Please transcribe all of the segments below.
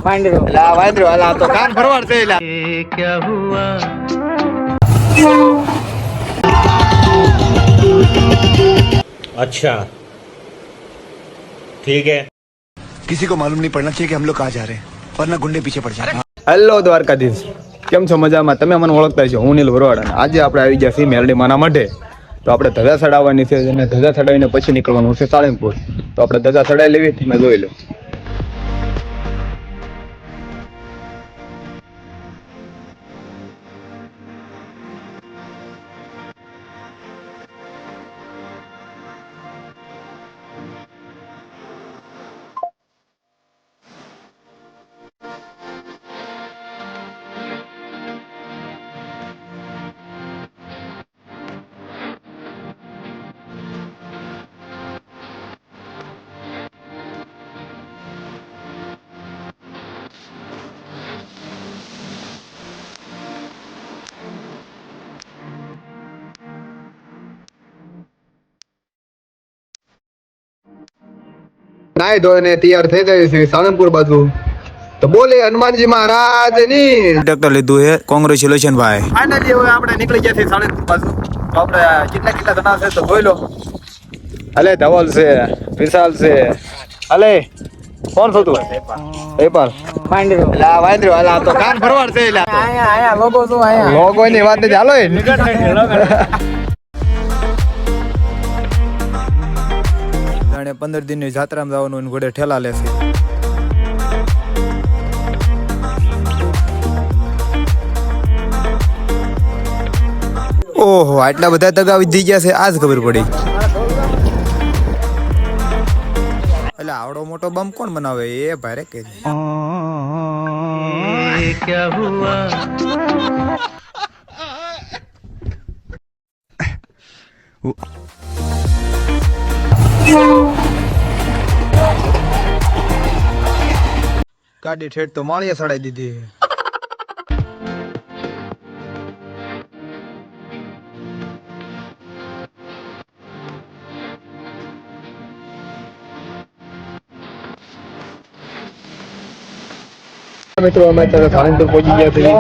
વાંદરો લા વાંદરો અલા તો કાન ફરવાડ છે લા क्या हुआ अच्छा ठीक है किसी को मालूम नहीं पड़ना चाहिए कि हम लोग कहाँ जा रहे हैं वरना गुंडे पीछे पड़ जाए। હેલો દ્વારકાધીશ, કેમ છો? મજામાં? તમે મને ઓળખતા છો, હું નીલ વરવાડ. આજે આપણે આવી ગયા છીએ મેરડી માના મઢે. તો આપણે ધજા ચડાવવાની છે અને ધજા ચડાવીને પછી નીકળવાનું છે સાળંગપુર. તો આપણે ધજા ચડાવી લેવી, તમે જોઈ લો. નાય ધોઈને તૈયાર થઈ જાય છે સાળંગપુર બાજુ. તો બોલે હનુમાનજી મહારાજ ની ટ્રેક્ટર લીધું છે, કોંગ્રેચ્યુલેશન ભાઈ. ફાઇનલી હવે આપણે નીકળી ગયા છીએ સાળંગપુર બાજુ. તો આપણે કેટલા જણા છે તો જોઈ લો. અલે ધવલ છે, વિશાલ છે, અલે કોણ છો તું? પેપર વાંદરો લા વાંદરો અલા તો કાન ફરવાડ છે લા આયા લોગો શું આયા લોગો ની વાત નથી. હાલો જાણે 15 દિનની જાત્રામાં જવાનું ઘોડે ઠેલા લેશે. ઓહો, આટલા બધા તગાવી થઈ ગયા છે, આજ ખબર પડી. એટલે આવડો મોટો બમ કોણ બનાવે? એ ભારે કે क्या हुआ ગાડી ઠેઠ તો માળીએ સડાઈ દીધી. મિત્રો અમે અત્યારે સાળંગપુર પહોંચી ગયા છીએ.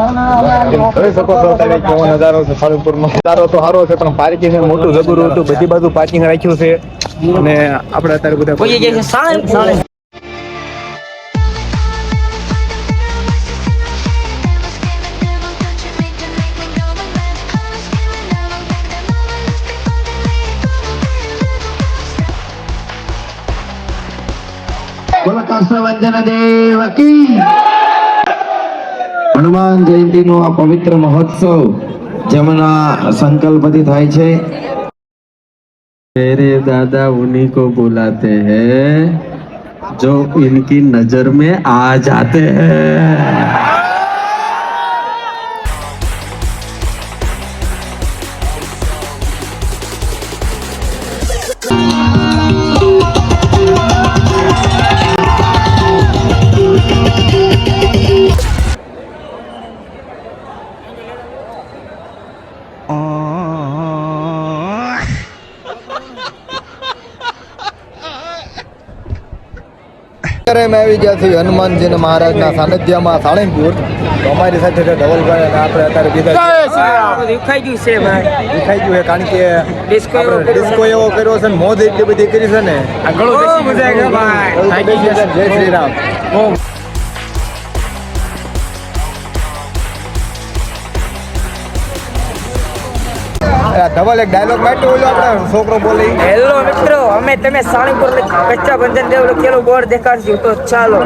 જોઈ શકો છો તમે કેવો નજારો છે સાળંગપુરનો. નજારો તો સારો છે પણ પાર્કિંગ મોટું જબરું હતું, બધી બાજુ પાર્કિંગ રાખ્યું છે. અને આપણે અત્યારે બધા પહોંચી ગયા છે સાળંગપુર. હનુમાન જયંતીનો આ પવિત્ર મહોત્સવ જેમના સંકલ્પથી થાય છે. मेरे दादा उन्हीं को बुलाते हैं जो इनकी नजर में आ जाते हैं. અત્યારે અમે આવી ગયા છીએ હનુમાનજી મહારાજના સાનિધ્યમાં સાળંગપુર. તો અમારી સાથે છે ધવલભાઈ અને આપણે અત્યારે બીજા દેખાઈ ગયું છે ભાઈ, દેખાઈ ગયું છે કારણ કે ડિસ્કો ડિસ્કો એવો કર્યો છે ને મોજ એટલી બધી કરી છે ને. ઘણું મજા આવી ભાઈ. જય શ્રી રામ. ધવલ એક ડાયલોગ માટ્યો ઓલો આપણો છોકરો બોલે. હેલો મિત્રો, અમે તમે સાળંગપુર કચ્ચા બંધન દેવ લખેલું બોર્ડ દેખાડશું તો ચાલો.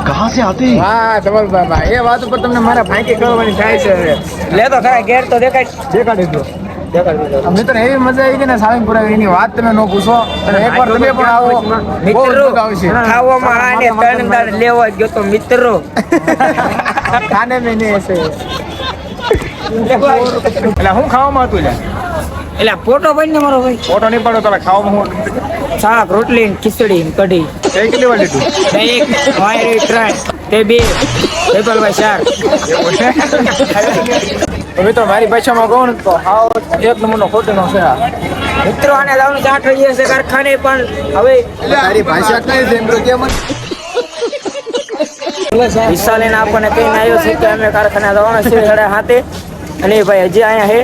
कहाँ से आते हैं? હા ધવલ બાબા, એ વાત ઉપર તમને મારા ફાંકી કરવાની થાય છે. લે તો ખરા ઘેર તો દેખાય. દેખાડી દો. મિત્રો એવી મજા આવી ગઈ ને સાળંગપુર આવી, એની વાત તમે ન પૂછો. અને એકવાર તમે પણ આવો, બહુ મિત્રો મજા આવશે. ખાવામાં આને ત્રણ દાડ લેવા ગયો તો મિત્રો. ખાને મેં નહીં હશે. એટલે હું ખાવામાં હતું લે? એટલે ફોટો પાડીને મારો ભાઈ. ફોટો નહીં પાડો તો ખાવામાં હું શાક, રોટલી, ખીચડી, કઢી. કેટલી વાર લીધું? એક વાયરી ટ્રાય તે બે ભાઈ શાક. મિત્રો મારી ભાષામાં કહું ને તો હાવ એક નંબરનો ખોટીનો છે આ. મિત્રો આને જવાનું 8 વાગ્યા છે કારખાને, પણ હવે તારી ભાષા કઈ છે એમ તો કે મને વિશાલીને આપણને કહીને આવ્યો છે કે અમે કારખાને જવાના છીએ 7:30 અને એ ભાઈ હજી અહીંયા છે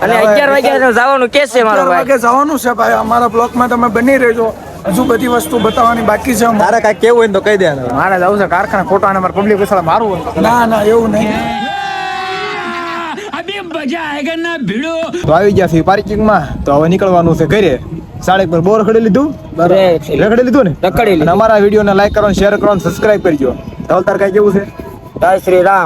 અને 11 વાગ્યા જવાનું કે છે મારો ભાઈ. વાગે જવાનું છે ભાઈ. અમારા બ્લોકમાં તમે બની રહેજો, હજુ બધી વસ્તુ બતાવવાની બાકી છે. તારે કાંઈ કેવું હોય ને તો કહી દે. મારે જવું છે કારખાને ખોટા અને મારે પબ્લિક વિશાળ મારવું. ના ના એવું નહીં. તો આવી ગયા છે પાર્કિંગમાં. તો હવે નીકળવાનું છે ઘરે. સાડેક પર બોર રખડી લીધું રખડી લીધું ને. રખડી લીધું. અને અમારા વિડીયોને લાઈક કરો, શેર કરો, સબસ્ક્રાઇબ કરજો. તો તાર કાંઈ કેવું છે? જય શ્રી રામ.